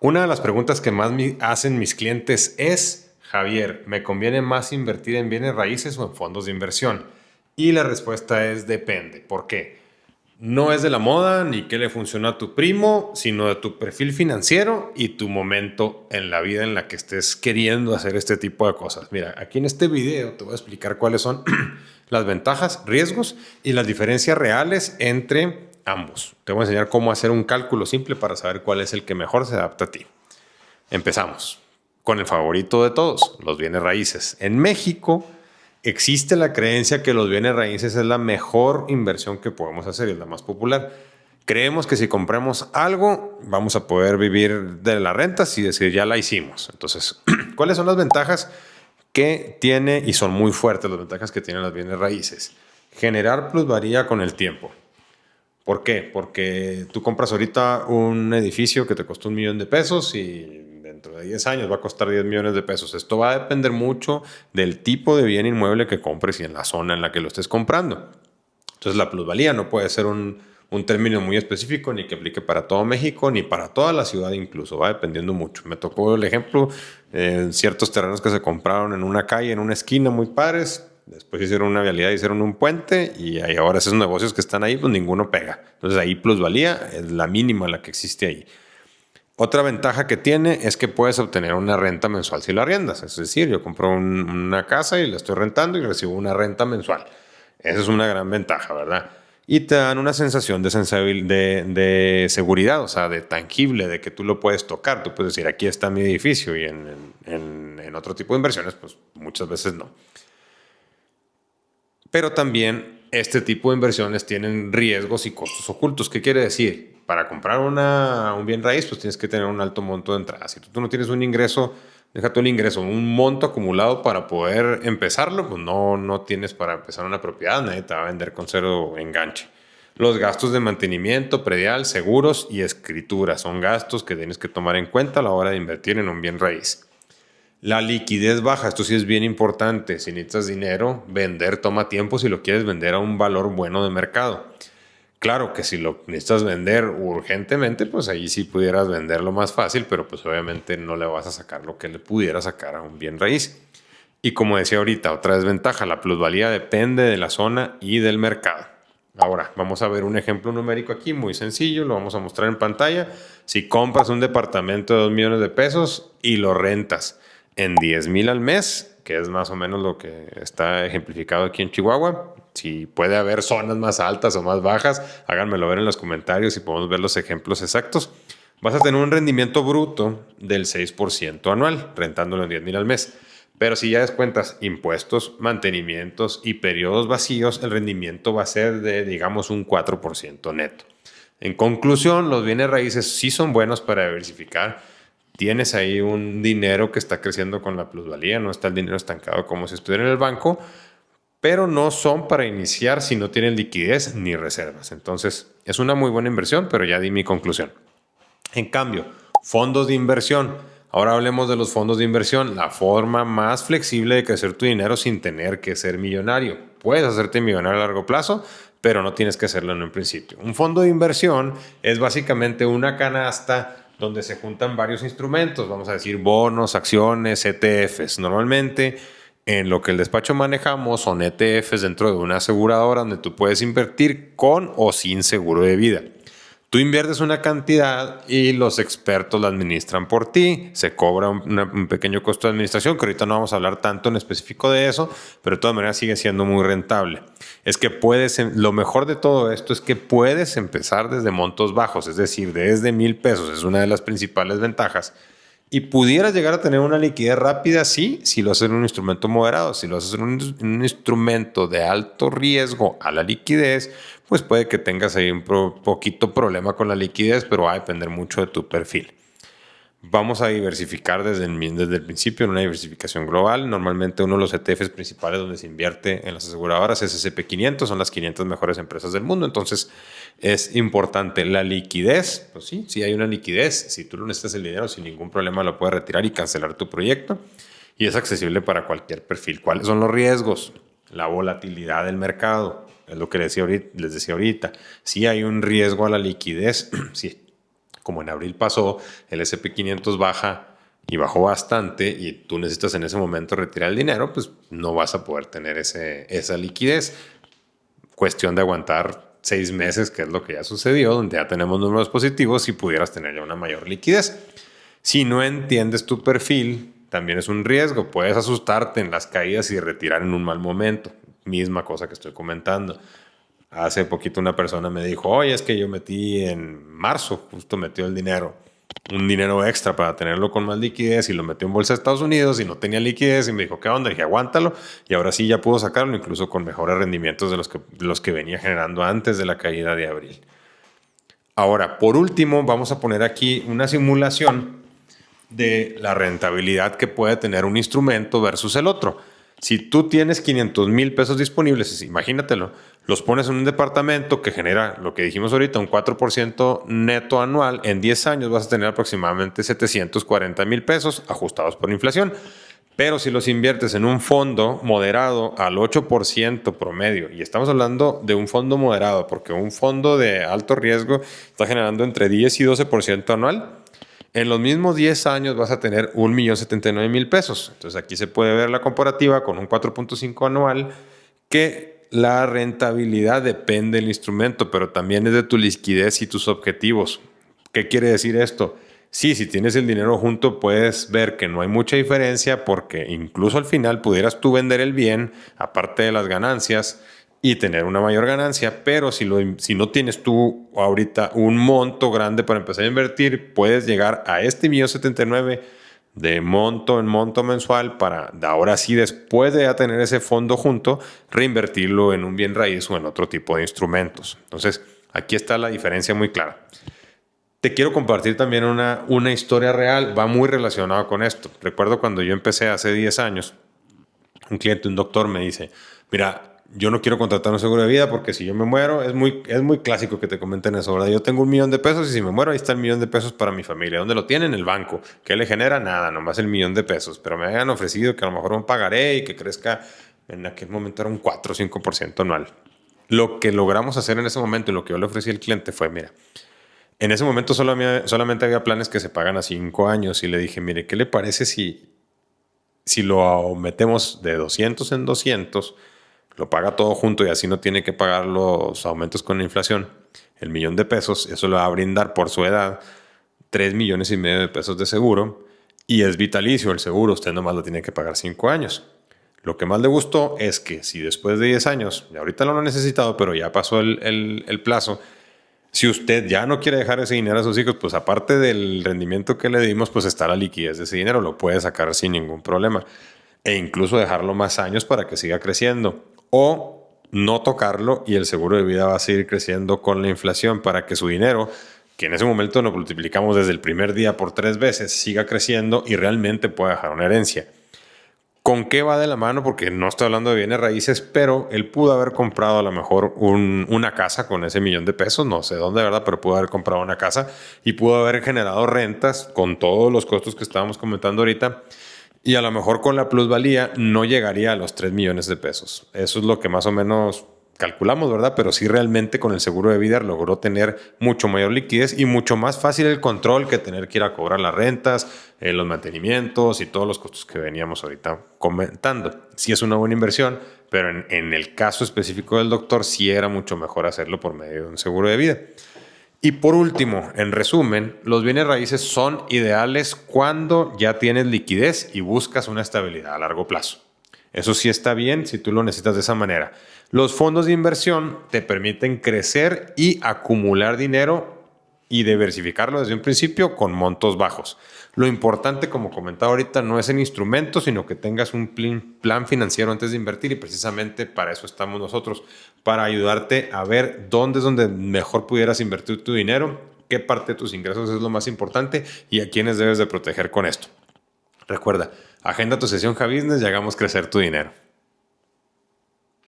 Una de las preguntas que más me hacen mis clientes es, Javier, ¿me conviene más invertir en bienes raíces o en fondos de inversión? Y la respuesta es depende. ¿Por qué? No es de la moda ni qué le funciona a tu primo, sino de tu perfil financiero y tu momento en la vida en la que estés queriendo hacer este tipo de cosas. Mira, aquí en este video te voy a explicar cuáles son las ventajas, riesgos y las diferencias reales entre ambos. Te voy a enseñar cómo hacer un cálculo simple para saber cuál es el que mejor se adapta a ti. Empezamos con el favorito de todos, los bienes raíces. En México existe la creencia que los bienes raíces es la mejor inversión que podemos hacer y es la más popular. Creemos que si compramos algo vamos a poder vivir de las rentas y decir ya la hicimos. Entonces, ¿cuáles son las ventajas que tiene y son muy fuertes las ventajas que tienen los bienes raíces? Generar plusvalía con el tiempo. ¿Por qué? Porque tú compras ahorita un edificio que te costó $1,000,000 y dentro de 10 años va a costar $10,000,000. Esto va a depender mucho del tipo de bien inmueble que compres y en la zona en la que lo estés comprando. Entonces la plusvalía no puede ser un término muy específico ni que aplique para todo México ni para toda la ciudad incluso, va dependiendo mucho. Me tocó el ejemplo, ciertos terrenos que se compraron en una calle, en una esquina muy padres. Después hicieron una vialidad, hicieron un puente y ahora esos negocios que están ahí, pues ninguno pega. Entonces ahí plusvalía es la mínima la que existe ahí. Otra ventaja que tiene es que puedes obtener una renta mensual si la arriendas. Es decir, yo compro una casa y la estoy rentando y recibo una renta mensual. Esa es una gran ventaja, ¿verdad? Y te dan una sensación de seguridad, o sea, de tangible, de que tú lo puedes tocar. Tú puedes decir, aquí está mi edificio y en otro tipo de inversiones, pues muchas veces no. Pero también este tipo de inversiones tienen riesgos y costos ocultos. ¿Qué quiere decir? Para comprar un bien raíz, pues tienes que tener un alto monto de entrada. Si tú no tienes un ingreso, deja tú el ingreso, un monto acumulado para poder empezarlo, pues no tienes para empezar una propiedad, nadie te va a vender con cero enganche. Los gastos de mantenimiento, predial, seguros y escritura son gastos que tienes que tomar en cuenta a la hora de invertir en un bien raíz. La liquidez baja, esto sí es bien importante. Si necesitas dinero, vender toma tiempo si lo quieres vender a un valor bueno de mercado. Claro que si lo necesitas vender urgentemente, pues ahí sí pudieras venderlo más fácil, pero pues obviamente no le vas a sacar lo que le pudiera sacar a un bien raíz. Y como decía ahorita, otra desventaja, la plusvalía depende de la zona y del mercado. Ahora, vamos a ver un ejemplo numérico aquí, muy sencillo, lo vamos a mostrar en pantalla. Si compras un departamento de $2,000,000 y lo rentas en 10,000 al mes, que es más o menos lo que está ejemplificado aquí en Chihuahua. Si puede haber zonas más altas o más bajas, háganmelo ver en los comentarios y podemos ver los ejemplos exactos. Vas a tener un rendimiento bruto del 6% anual, rentándolo en 10,000 al mes. Pero si ya descuentas impuestos, mantenimientos y periodos vacíos, el rendimiento va a ser de, digamos, un 4% neto. En conclusión, los bienes raíces sí son buenos para diversificar. Tienes ahí un dinero que está creciendo con la plusvalía, no está el dinero estancado como si estuviera en el banco, pero no son para iniciar si no tienen liquidez ni reservas. Entonces, es una muy buena inversión, pero ya di mi conclusión. En cambio, fondos de inversión. Ahora hablemos de los fondos de inversión, la forma más flexible de crecer tu dinero sin tener que ser millonario. Puedes hacerte millonario a largo plazo, pero no tienes que hacerlo en un principio. Un fondo de inversión es básicamente una canasta donde se juntan varios instrumentos, vamos a decir bonos, acciones, ETFs. Normalmente en lo que el despacho manejamos son ETFs dentro de una aseguradora donde tú puedes invertir con o sin seguro de vida. Tú inviertes una cantidad y los expertos la administran por ti. Se cobra un pequeño costo de administración, que ahorita no vamos a hablar tanto en específico de eso, pero de todas maneras sigue siendo muy rentable. Es que lo mejor de todo esto es que puedes empezar desde montos bajos, es decir, desde $1,000. Es una de las principales ventajas. Y pudieras llegar a tener una liquidez rápida, sí, si lo haces en un instrumento moderado. Si lo haces en un instrumento de alto riesgo a la liquidez, pues puede que tengas ahí un poquito problema con la liquidez, pero va a depender mucho de tu perfil. Vamos a diversificar desde el principio en una diversificación global. Normalmente uno de los ETFs principales donde se invierte en las aseguradoras es S&P 500, son las 500 mejores empresas del mundo. Entonces es importante la liquidez. Pues sí, si hay una liquidez, si tú no necesitas el dinero sin ningún problema lo puedes retirar y cancelar tu proyecto. Y es accesible para cualquier perfil. ¿Cuáles son los riesgos? La volatilidad del mercado. Es lo que les decía ahorita. Si hay un riesgo a la liquidez, sí. como en abril pasó, el S&P 500 baja y bajó bastante y tú necesitas en ese momento retirar el dinero, pues no vas a poder tener esa liquidez. Cuestión de aguantar 6 meses, que es lo que ya sucedió, donde ya tenemos números positivos y pudieras tener ya una mayor liquidez. Si no entiendes tu perfil, también es un riesgo. Puedes asustarte en las caídas y retirar en un mal momento. Misma cosa que estoy comentando. Hace poquito una persona me dijo, oye, es que yo metí en marzo, justo metió el dinero, un dinero extra para tenerlo con más liquidez y lo metió en bolsa de Estados Unidos y no tenía liquidez y me dijo, ¿qué onda? Y dije, aguántalo. Y ahora sí ya pudo sacarlo, incluso con mejores rendimientos de los que venía generando antes de la caída de abril. Ahora, por último, vamos a poner aquí una simulación de la rentabilidad que puede tener un instrumento versus el otro. Si tú tienes 500,000 pesos disponibles, imagínatelo, los pones en un departamento que genera lo que dijimos ahorita, un 4% neto anual, en 10 años vas a tener aproximadamente 740,000 pesos ajustados por inflación. Pero si los inviertes en un fondo moderado al 8% promedio, y estamos hablando de un fondo moderado, porque un fondo de alto riesgo está generando entre 10 y 12% anual, en los mismos 10 años vas a tener 1,079,000 pesos. Entonces aquí se puede ver la comparativa con un 4.5 anual, que la rentabilidad depende del instrumento, pero también es de tu liquidez y tus objetivos. ¿Qué quiere decir esto? Sí, si tienes el dinero junto, puedes ver que no hay mucha diferencia porque incluso al final pudieras tú vender el bien, aparte de las ganancias, y tener una mayor ganancia, pero si no tienes tú ahorita un monto grande para empezar a invertir, puedes llegar a este 1,079,000 de monto en monto mensual para ahora sí, después de ya tener ese fondo junto, reinvertirlo en un bien raíz o en otro tipo de instrumentos. Entonces, aquí está la diferencia muy clara. Te quiero compartir también una historia real, va muy relacionado con esto. Recuerdo cuando yo empecé hace 10 años, un cliente, un doctor me dice, mira, yo no quiero contratar un seguro de vida porque si yo me muero, es muy clásico que te comenten eso, ¿verdad? Yo tengo 1,000,000 de pesos y si me muero, ahí está el 1,000,000 de pesos para mi familia. ¿Dónde lo tienen? En el banco. ¿Qué le genera? Nada, nomás el 1,000,000 de pesos. Pero me habían ofrecido que a lo mejor un pagaré y que crezca, en aquel momento era un 4 o 5% anual. Lo que logramos hacer en ese momento y lo que yo le ofrecí al cliente fue, mira, en ese momento solamente había planes que se pagan a 5 años y le dije, mire, ¿qué le parece si lo metemos de 200 en 200, lo paga todo junto y así no tiene que pagar los aumentos con la inflación, el 1,000,000 de pesos, eso le va a brindar por su edad 3,5 millones de pesos de seguro y es vitalicio el seguro, usted nomás lo tiene que pagar 5 años. Lo que más le gustó es que si después de 10 años, y ahorita no lo ha necesitado, pero ya pasó el plazo, si usted ya no quiere dejar ese dinero a sus hijos, pues aparte del rendimiento que le dimos, pues está la liquidez de ese dinero, lo puede sacar sin ningún problema. E incluso dejarlo más años para que siga creciendo. O no tocarlo y el seguro de vida va a seguir creciendo con la inflación para que su dinero, que en ese momento lo multiplicamos desde el primer día por 3 veces, siga creciendo y realmente pueda dejar una herencia. ¿Con qué va de la mano? Porque no estoy hablando de bienes raíces, pero él pudo haber comprado a lo mejor una casa con ese 1,000,000 de pesos, no sé dónde, ¿verdad? Pero pudo haber comprado una casa y pudo haber generado rentas con todos los costos que estábamos comentando ahorita. Y a lo mejor con la plusvalía no llegaría a los 3 millones de pesos. Eso es lo que más o menos calculamos, ¿verdad? Pero sí realmente con el seguro de vida logró tener mucho mayor liquidez y mucho más fácil el control que tener que ir a cobrar las rentas, los mantenimientos y todos los costos que veníamos ahorita comentando. Sí es una buena inversión, pero en el caso específico del doctor sí era mucho mejor hacerlo por medio de un seguro de vida. Y por último, en resumen, los bienes raíces son ideales cuando ya tienes liquidez y buscas una estabilidad a largo plazo. Eso sí está bien si tú lo necesitas de esa manera. Los fondos de inversión te permiten crecer y acumular dinero y diversificarlo desde un principio con montos bajos. Lo importante, como comentaba ahorita, no es el instrumento, sino que tengas un plan financiero antes de invertir y precisamente para eso estamos nosotros, para ayudarte a ver dónde es donde mejor pudieras invertir tu dinero, qué parte de tus ingresos es lo más importante y a quiénes debes de proteger con esto. Recuerda, agenda tu sesión Javisnes y hagamos crecer tu dinero.